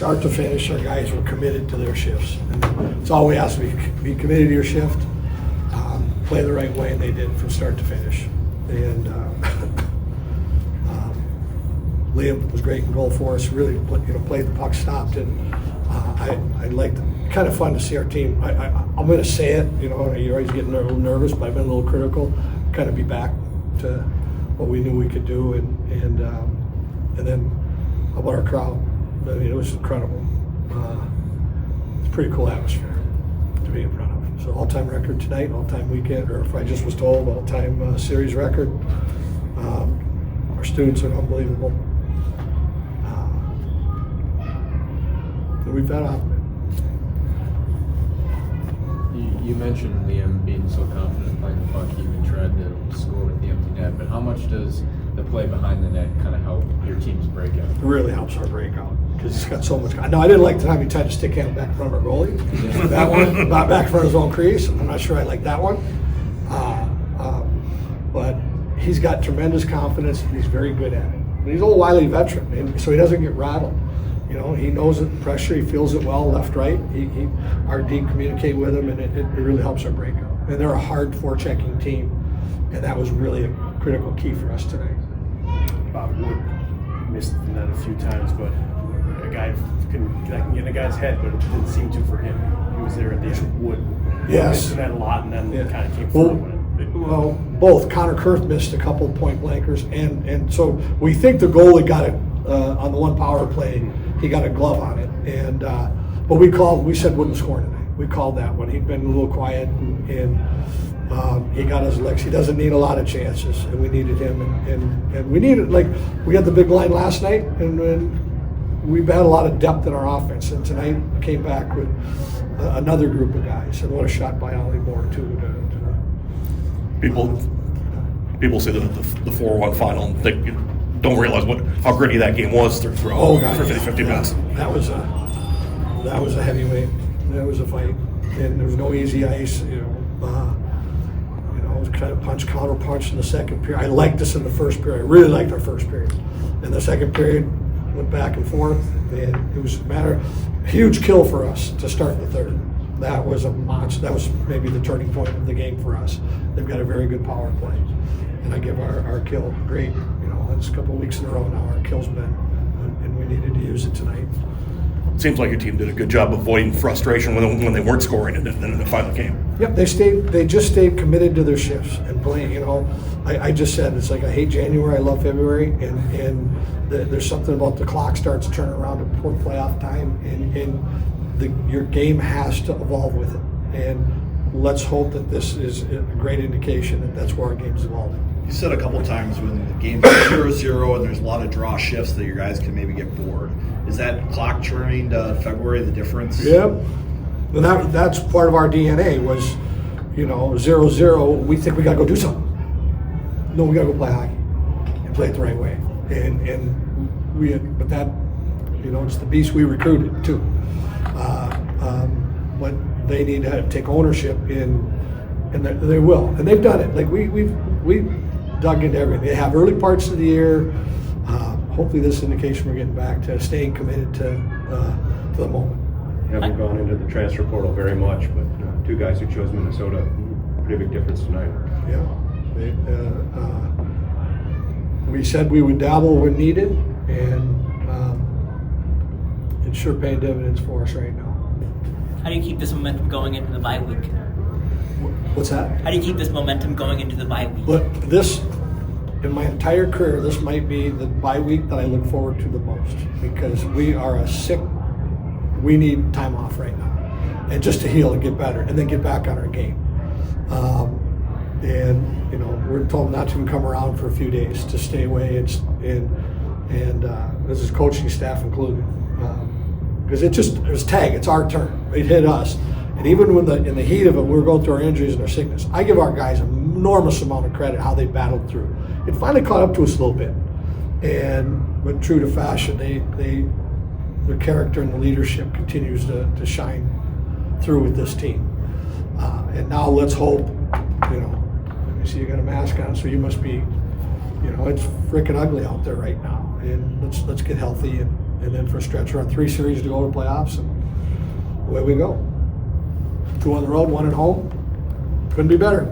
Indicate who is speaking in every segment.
Speaker 1: start to finish, our guys were committed to their shifts. And that's all we asked, be committed to your shift, play the right way, and they did from start to finish. And Liam was great in goal for us, really played the puck, stopped, and I liked it. Kind of fun to see our team. I'm going to say it, you're always getting a little nervous, but I've been a little critical. Kind of be back to what we knew we could do, and then how about our crowd? I mean, it was incredible. It's a pretty cool atmosphere to be in front of. So all-time record tonight, all-time weekend, or if I just was told, all-time series record. Our students are unbelievable. And we've had off.
Speaker 2: You mentioned Liam being so confident playing the puck, he even tried to score with the empty net, but how much does the play behind the net kind of help your team's breakout?
Speaker 1: It really helps our breakout because he's got so much. No, I didn't like the time he tried to stick him back in front of our goalie. Yeah. That one, not back in front of his own crease. I'm not sure I like that one. But he's got tremendous confidence and he's very good at it. But he's an old wily veteran, and so he doesn't get rattled. He knows the pressure, he feels it well, left, right. Our D communicate with him, and it really helps our breakout. And they're a hard forechecking team, and that was really a critical key for us tonight.
Speaker 3: Bob Wood missed the net a few times, but a guy can get in a guy's head, but it didn't seem to for him. He was there at the end. Wood
Speaker 1: yes.
Speaker 3: missed the net a lot, and then kind of came forward with it.
Speaker 1: Well, both. Connor Kurth missed a couple of point blankers, and so we think the goalie got it on the one power play. He got a glove on it, and but we said wouldn't score tonight. We called that one. He'd been a little quiet, and he got his licks. He doesn't need a lot of chances, and we needed him, and we needed, like, we had the big line last night, and we've had a lot of depth in our offense, and tonight came back with another group of guys, and what a shot by Moore too.
Speaker 4: People say that the 4-1 final, and they don't realize how gritty that game was for 50 minutes.
Speaker 1: That was a heavyweight. That was a fight, and there was no easy ice. It was kind of punch, counter punch in the second period. I liked us in the first period. I really liked our first period. In the second period, went back and forth, and it was a huge kill for us to start the third. That was a monster. That was maybe the turning point of the game for us. They've got a very good power play, and I give our kill great. It's a couple of weeks in a row now. Our kill's been, and we needed to use it tonight.
Speaker 4: It seems like your team did a good job avoiding frustration when they weren't scoring in the final game.
Speaker 1: Yep, they just stayed committed to their shifts and playing. I just said it's like I hate January, I love February, and there's something about the clock starts turning around to playoff time, and your game has to evolve with it. And let's hope that this is a great indication that that's where our game's evolving.
Speaker 5: You said a couple times when the game's 0-0 and there's a lot of draw shifts that your guys can maybe get bored. Is that clock turning to February the difference?
Speaker 1: Yep. And that's part of our DNA was, 0-0, we think we got to go do something. No, we got to go play hockey and play it the right way. But that, it's the beast we recruited too. But they need to take ownership and they will, and they've done it. Like we've dug into everything. They have early parts of the year. Hopefully, this indication we're getting back to staying committed to the moment.
Speaker 6: You haven't gone into the transfer portal very much, but two guys who chose Minnesota, pretty big difference tonight.
Speaker 1: Yeah, we said we would dabble when needed, and it's sure paying dividends for us right now.
Speaker 7: How do you keep this momentum going into the bye week?
Speaker 1: What's that?
Speaker 7: How do you keep this momentum going into the bye week?
Speaker 1: But in my entire career, this might be the bye week that I look forward to the most because we need time off right now. And just to heal and get better and then get back on our game. We're told not to come around for a few days, to stay away and this is coaching staff included. Because it was tag, it's our turn. It hit us. And even when in the heat of it, we were going through our injuries and our sickness. I give our guys an enormous amount of credit how they battled through. It finally caught up to us a little bit. But true to fashion, their character and the leadership continues to shine through with this team. And now let's hope, you see you got a mask on, so you must be, it's freaking ugly out there right now. And let's get healthy and then for a stretch run 3 series to go to playoffs, and away we go. 2 on the road, 1 at home. Couldn't be better.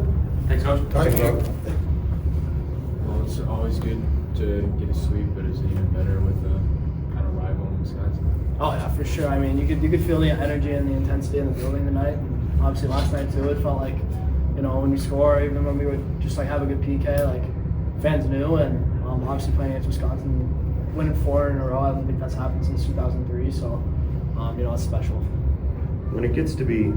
Speaker 2: Thanks, Coach.
Speaker 1: Thank you.
Speaker 2: Well, it's always good to get a sweep, but is it even better with a kind of rival in Wisconsin?
Speaker 8: Oh yeah, for sure. I mean, you could feel the energy and the intensity in the building tonight. And obviously, last night too, it felt like, when we score, even when we would just like have a good PK, like fans knew. And obviously playing against Wisconsin, winning 4 in a row, I don't think that's happened since 2003. So, it's special.
Speaker 6: When it gets to be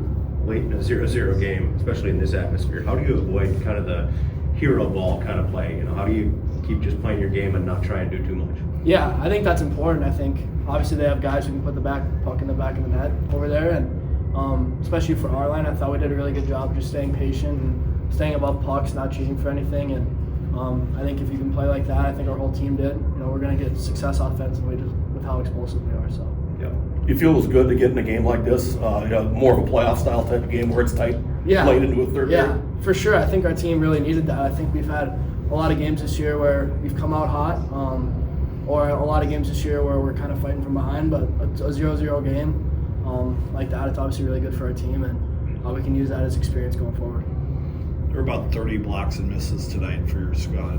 Speaker 6: late in a 0-0 game, especially in this atmosphere, how do you avoid kind of the hero ball kind of play? How do you keep just playing your game and not try and do too much?
Speaker 8: Yeah, I think that's important. I think obviously they have guys who can put the puck in the back of the net over there, and especially for our line, I thought we did a really good job just staying patient and staying above pucks, not cheating for anything. And I think if you can play like that, I think our whole team did. We're going to get success offensively just with how explosive we are. So.
Speaker 4: Yeah. You feel it was good to get in a game like this, more of a playoff style type of game where it's tight, late into a third
Speaker 8: Yeah,
Speaker 4: period?
Speaker 8: for sure. I think our team really needed that. I think we've had a lot of games this year where we've come out hot, or a lot of games this year where we're kind of fighting from behind, but a 0-0 game like that, it's obviously really good for our team, and we can use that as experience going forward.
Speaker 5: There were about 30 blocks and misses tonight for your squad.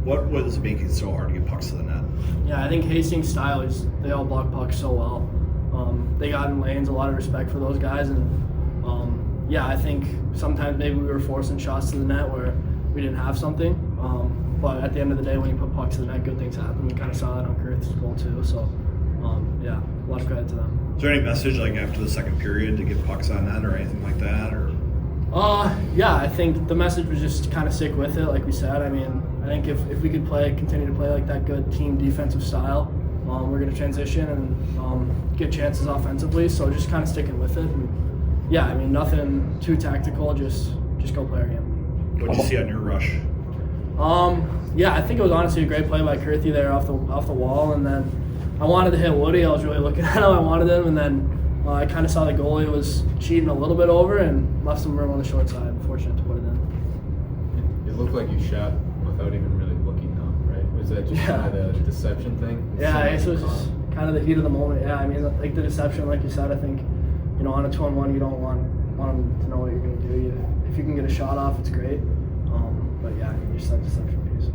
Speaker 5: What was making it so hard to get pucks to the net?
Speaker 8: Yeah, I think Hastings' style is they all block pucks so well. They got in lanes, a lot of respect for those guys, and I think sometimes maybe we were forcing shots to the net where we didn't have something. But at the end of the day, when you put pucks to the net, good things happen. We kind of saw that on Kurth's goal too. So, a lot of credit to them.
Speaker 5: Is there any message like after the second period to get pucks on net or anything like that? Or
Speaker 8: I think the message was just kind of stick with it, like we said. I mean, I think if we could continue to play like that good team defensive style, we're going to transition and get chances offensively. So just kind of sticking with it. And, nothing too tactical. Just go play our game.
Speaker 5: What did you see on your rush?
Speaker 8: I think it was honestly a great play by Kurthy there off the wall, and then I wanted to hit Woody. I was really looking at him. I wanted him, and then I kind of saw the goalie was cheating a little bit over and left some room on the short side. Fortunate to put it in.
Speaker 2: It looked like you shot without even really looking though, right? Was that just kind of the deception thing?
Speaker 8: Yeah, I guess it was just kind of the heat of the moment. Yeah, I mean, like the deception, like you said, I think, on a 2-on-1, you don't want them to know what you're going to do. If you can get a shot off, it's great. But yeah, just that deception piece.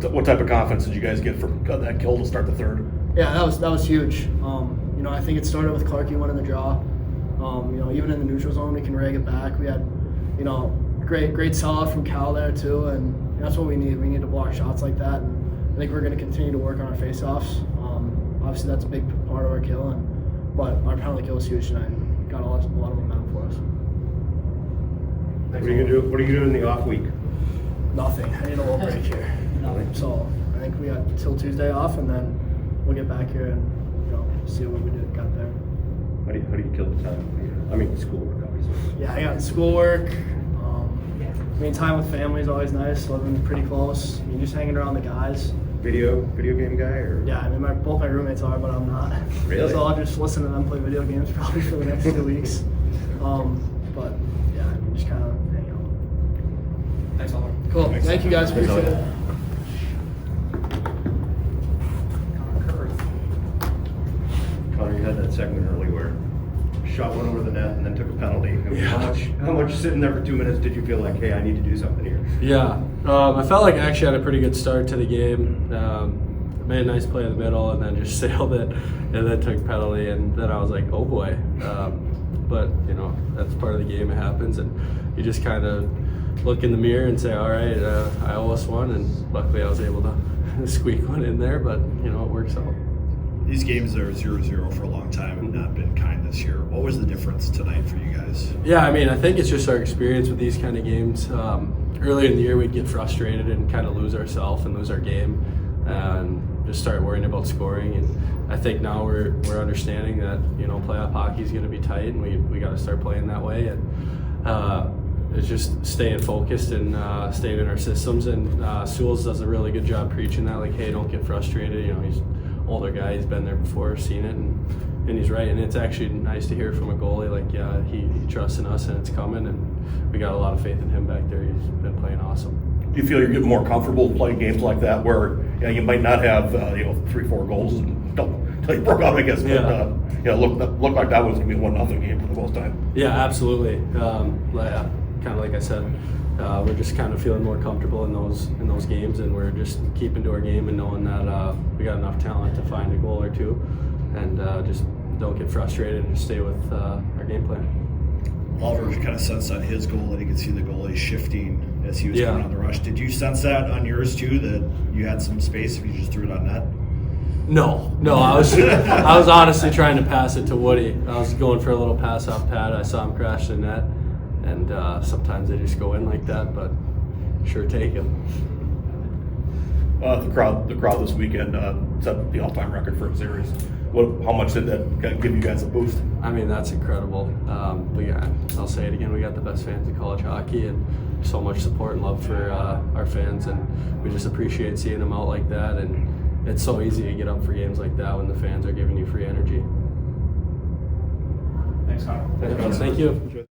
Speaker 4: What type of confidence did you guys get from that kill to start the third?
Speaker 8: Yeah, that was huge. I think it started with Clarkie winning the draw. Even in the neutral zone, we can rag it back. We had, great sellout from Cal there too, and that's what we need. We need to block shots like that, and I think we're going to continue to work on our face-offs. Obviously, that's a big part of our kill, but our penalty kill was huge tonight. Got a lot of momentum for us.
Speaker 6: What are you gonna do? What are you doing in the off week?
Speaker 8: Nothing. I need a little break here. So I think we got till Tuesday off, and then we'll get back here and see what we got there.
Speaker 6: How do you kill the time? I mean, schoolwork, obviously.
Speaker 8: Yeah, I got schoolwork. Time with family is always nice. Living pretty close. Just hanging around the guys.
Speaker 6: Video game guy, or?
Speaker 8: Yeah, both my roommates are, but I'm not.
Speaker 6: Really?
Speaker 8: So I'll just listen to them play video games probably for the next 2 weeks. But yeah, just kind of hang out.
Speaker 2: Thanks, Oliver.
Speaker 8: Cool.
Speaker 5: Thanks.
Speaker 8: Thank you guys. Appreciate it.
Speaker 6: Connor, you had that segment early where shot one over the net and then took a penalty. I mean, how much sitting there for 2 minutes did you feel like, hey, I need to do something here?
Speaker 9: Yeah, I felt like I actually had a pretty good start to the game. Made a nice play in the middle and then just sailed it and then took a penalty, and then I was like, oh boy. But, that's part of the game. It happens, and you just kind of look in the mirror and say, all right, I owe us one, and luckily I was able to squeak one in there, but, it works out.
Speaker 5: These games are 0-0 for a long time and not been kind this year. What was the difference tonight for you guys?
Speaker 9: Yeah, I think it's just our experience with these kind of games. Earlier in the year, we'd get frustrated and kind of lose ourselves and lose our game and just start worrying about scoring. And I think now we're understanding that, playoff hockey is going to be tight, and we got to start playing that way. And it's just staying focused and staying in our systems. And Sewells does a really good job preaching that, like, hey, don't get frustrated. He's an older guy, he's been there before, seen it, and he's right. And it's actually nice to hear from a goalie, like, yeah, he trusts in us and it's coming, and we got a lot of faith in him back there. He's been playing awesome.
Speaker 4: Do you feel you're getting more comfortable playing games like that where you might not have 3-4 goals and till you broke out, I guess. But
Speaker 9: Yeah.
Speaker 4: Looked like that was gonna be a 1-0 game for the most time.
Speaker 9: Yeah, absolutely. Kind of like I said, we're just kind of feeling more comfortable in those games, and we're just keeping to our game and knowing that we got enough talent to find a goal or two, and just don't get frustrated and just stay with our game plan.
Speaker 5: Oliver kind of sensed on his goal that he could see the goalie shifting as he was
Speaker 9: Yeah.
Speaker 5: coming on the rush. Did you sense that on yours too, that you had some space if you just threw it on net?
Speaker 9: No, I was honestly trying to pass it to Woody. I was going for a little pass off pad. I saw him crash the net, and sometimes they just go in like that, but sure take him.
Speaker 4: The crowd this weekend set the all-time record for a series. How much did that give you guys a boost?
Speaker 9: I mean, that's incredible. I'll say it again, we got the best fans in college hockey, and so much support and love for our fans, and we just appreciate seeing them out like that. And it's so easy to get up for games like that when the fans are giving you free energy.
Speaker 3: Thanks, Connor.
Speaker 9: Thank you.